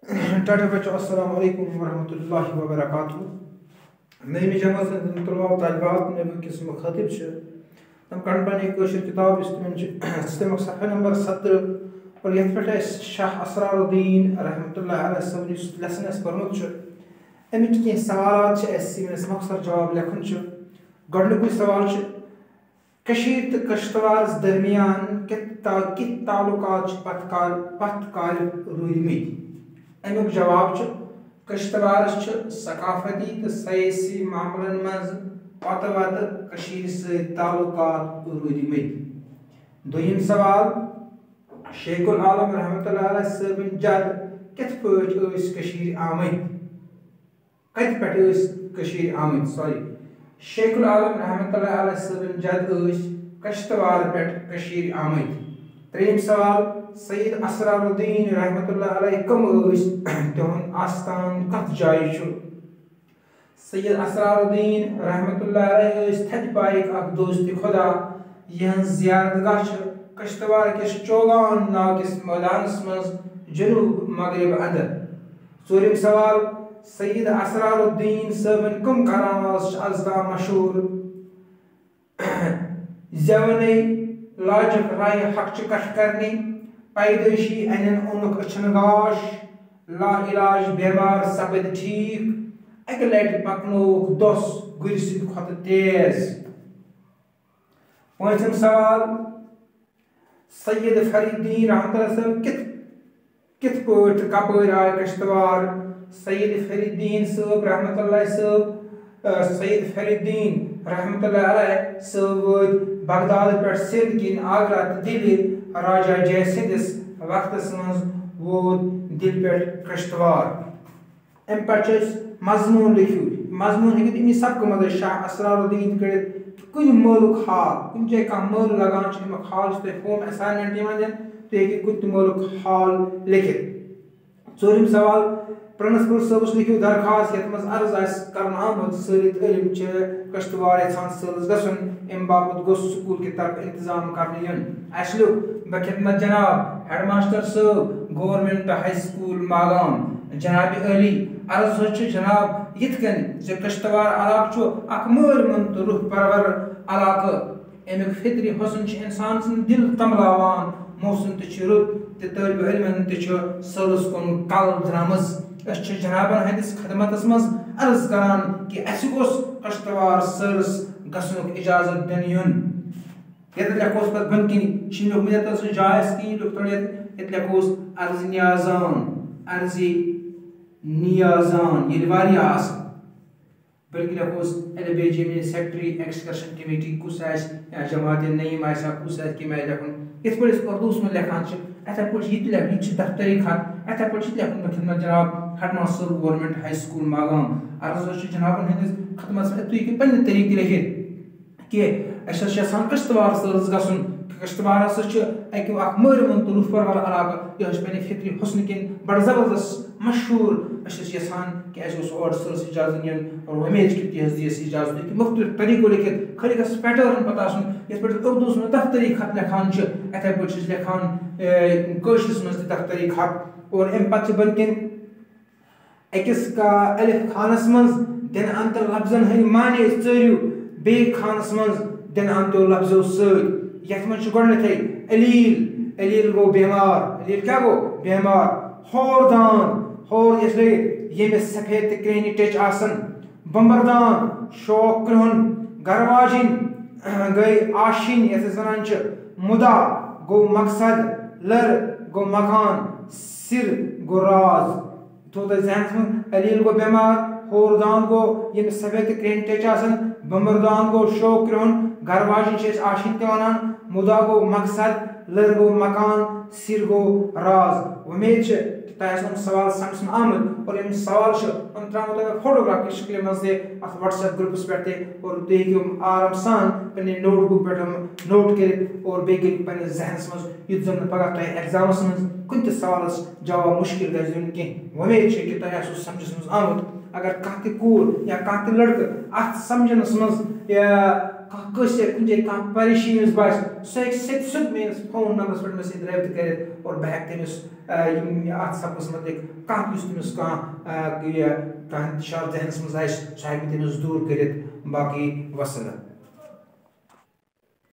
ٹاٹا بچو السلام علیکم ورحمۃ اللہ وبرکاتہ نئی جماعت طلباء و طالبات میں وکس مخاطب تم کن پہ کتاب تم صفحہ نمبر 17 اور یت پہ شاہ اسرار الدین رحمۃ اللہ علیہ صاحب لیسن پورمت امچ کی سوالات مختصر جواب لکھن گۄڈنیُکُے سوال کشیر تو کشتوارس درمیان کت تعلقات پتھ کال روٗدمٕتۍ امیُک جواب کشتوارس ثقافتی تو سیاسی معاملن مز پتہ وتہ ست تعلقات روٗدمٕتۍ دوٚیِم سوال شیخ العالم رحمۃ اللہ علیہ صٲبٕنۍ جد کِتھ پٲٹھۍ ٲسۍ آمٕتۍ کتہِ پٮ۪ٹھ ٲسۍ آمٕتۍ شیخ العالم رحمۃ اللہ علیہ صٲبٕنۍ جد ٲسۍ کشتوار پٮ۪ٹھ آمٕتۍ ترٛیٚیِم سوال سید اسرار الدین رحمۃ اللہ علیہ کم ٲسۍ تِہُنٛد آستان کتھ جایہِ چھُ سید اسرار الدین رحمۃ اللہ علیہ ٲسۍ تھدِ پایِک اکھ دوست خدا یِہنٛز زیارت گاہ چھِ کشتوار کِس چوگان ناو کِس مٲدانس منٛز جنوب مغرب اندر ژوٗرِم سوال سید اسرار الدین صٲبٕنۍ کم کرامات چھِ از تام مشہوٗر زیونے لاجک رائے حق چہ کٹ کرنے پیدائشی انن اونک اچھن گاش لا علاج بیمار سپد ٹھیک اک لٹ پکنوک دس گر ست کھت تیز پانچم سوال سید فرید الدین رحمۃ اللہ صاحب کت پٲٹھۍ کپٲرۍ آے کشتوار سید فرید الدین صٲب رحمۃ اللہ صٲب سید فرید الدین رحمۃ اللہ علیہ صٲب وٲتۍ بغداد پٮ۪ٹھ سِنٛد کِنۍ آگرا تہٕ دِلہِ راجا جے سٕنٛدِس وقتس منٛز ووت دِلہِ پٮ۪ٹھ کشتوار امہِ پتہٕ چھِ أسۍ مضموٗن لیکھِو مضموٗن ہیٚکِو تُہۍ اَمی سبقہٕ منٛز شاہ اسرار الدین کٔڑِتھ کُنہِ مٲلُک حال کُنہِ جایہِ کانٛہہ مٲلہٕ لگان چھُ امیُک حال چھُ تۄہہِ ہوم ایساینمنٹ یِوان دِنہٕ تُہۍ ہیٚکِو کُنہِ تہِ مٲلُک حال لیکھِتھ ژوٗرِم سوال پرنسپل صٲبس لیکھِو درخواست یتھ منٛز عرض آسہِ کرنہٕ آمُت سٲرِت علم چھِ کشتوار یژھان سٲلس گژھُن امہِ باپتھ گوٚژھ سکوٗل کہِ طرفہٕ انتظام کرنہٕ یُن اَسہِ لیوٚکھ بخدمت جناب ہیڈ ماسٹر صٲب گورمنٹ ہائی سکوٗل ماگام جناب علی عرض حظ چھُ جناب یِتھ کٔنۍ زِ کشتوار علاقہٕ چھُ اکھ مٲلۍ مُنٛد تہٕ روح پرور علاقہٕ امیُک فطری حسن چھُ انسان سُنٛد دل تمبلاوان موسم تہِ چھُ رُت تہٕ طٲلبہِ علمن تہِ چھُ سٲلس کُن کل درٛامٕژ أسۍ چھِ جنابن ہٕنٛدِس خدمتس منٛز عرض کران کہِ اَسہِ گوٚژھ کشتوار سٲلس گژھنُک اجازت دِنہٕ یُن ییٚتہِ لیکھوس پتہٕ بۄنہٕ کِنۍ چھِ لیوٚکھمُت ییٚتٮ۪ن سُہ جاے آسہِ کِہیٖنۍ لیوٚکھ تھوڑا ییٚتہِ لیکھوس عرض نیازان ییٚلہِ واریاہ آسن بٔلکہِ لیکھوس اَدٕ بیٚیہِ جٔمعیت سیکٹری ایکسکرشن کمیٹی کُس آسہِ یا جماعت نعیٖم آسہِ ہا کُس آسہِ کٔمۍ آسہِ لیکھُن یِتھ پٲٹھۍ أسۍ اردوٗوس منٛز لیکھان چھِ یِتھے پٲٹھۍ چھِ یہِ تہِ لیکھُن یہِ تہِ چھِ دفتری خط یِتھے پٲٹھۍ چھِ لیکھُن مےٚ خدمت جناب ہیڈ ماسٹر صٲب گورمنٹ ہائی سکوٗل ماگام عرض حظ چھُ جنابن ہٕنٛدِس خدمتس منٛز تُہۍ ہیٚکِو پننہِ طریٖقہٕ لیکھِتھ کہِ أسۍ حظ چھِ یژھان کشتوار سٲلس گژھُن کشتوار ہسا چھُ اکھ مٲلۍ مُنٛد تہٕ روح پرور علاقہٕ یہِ حظ چھُ پننہِ فطری حسنہٕ کِنۍ بڑٕ زبردست مشہوٗر أسۍ چھِ یژھان کہِ اَسہِ گوٚژھ اور سٲلس اجازت یُن اور اُمید چھِ کہِ تہِ حظ دِیہِ اَسہِ اجازت تُہۍ ہیٚکِو مختلف طریٖقو لیکھِتھ خٲلی گژھِ پیٹٲرن پتہ آسُن یِتھ پٲٹھۍ اردوٗوس منٛز دفتری خط لیکھان چھِ یِتھے پٲٹھۍ چھِ أسۍ لیکھان کٲشرِس منٛز تہِ دفتری خط اور امہِ پتہٕ چھِ بٔلۍ کِنۍ أکِس الف خانس منٛز دِنہٕ آمتٮ۪ن لفظن ہٕنٛدۍ معنے ژٲرِو بیٚیہِ خانس منٛز دِنہٕ آمتیو لفظو سۭتۍ یتھ منٛز چھُ گۄڈنیتھٕے علیٖل گوٚو بیمار علیٖل کیٛاہ گوٚو بیمار ہوردان ہور یُس گٔے ییٚمِس سفید تہٕ کرٛہنہِ ٹیٚچ آسن بمبردان شوق کرٛہُن گرواجِنۍ گٔے آشِنۍ یتھ أسۍ ونان چھِ مُدا گوٚو مقصد لٔر گوٚو مکان سِر گوٚو راز تھوٚو تۄہہِ ذہنس منٛز علیٖل گوٚو بیمار ہوردان گوٚو ییٚمِس سفید تہٕ کرٛہنہِ ٹیٚچ آسن بمبردان گوٚو شوق کرٛہُن گرواجِنۍ چھِ أسۍ آشِنۍ تہِ ونان مُدا گوٚو مقصد لٔر گوٚو مکان سِر گوٚو راز اُمید چھِ تۄہہِ آسنو سوال سمجھس منٛز آمُت اور یِم سوال چھِ یِم ترٛاوو تۄہہِ فوٹوگراف کہِ شکلہِ منٛز تہِ اتھ وٹس ایپ گروپس پٮ۪ٹھ تہِ اور تُہۍ ہیٚکِو آرام سان پننہِ نوٹ بُک پٮ۪ٹھ نوٹ کٔرِتھ اور بیٚیہِ کٔرِو پننِس ذہنس منٛز یُتھ زن نہٕ پگاہ تۄہہِ ایگزامس منٛز کُنہِ تہِ سوالس جواب مُشکِل گژھِ دیُن کینٛہہ اُمید چھِ کہِ تۄہہِ آسوٕ سمجھس منٛز آمُت اگر کانٛہہ تہِ کوٗر یا کانٛہہ تہِ لڑکہٕ اتھ سمجھنس منٛز کانٛہہ کٲنٛسہِ کُنہِ جایہِ کانٛہہ پریشٲنی باسہِ سُہ ہیٚکہِ سیٚدِ سیوٚد میٲنِس فون نمبرس پٮ۪ٹھ مےٚ سۭتۍ رٲبطہٕ کٔرِتھ اور بہٕ ہیٚکہٕ تٔمِس ات سبقس متعلق کت تمس کھانا شال ذہنس مز آئے سہ ہیکہ تمس دور کرت باقی وسلام.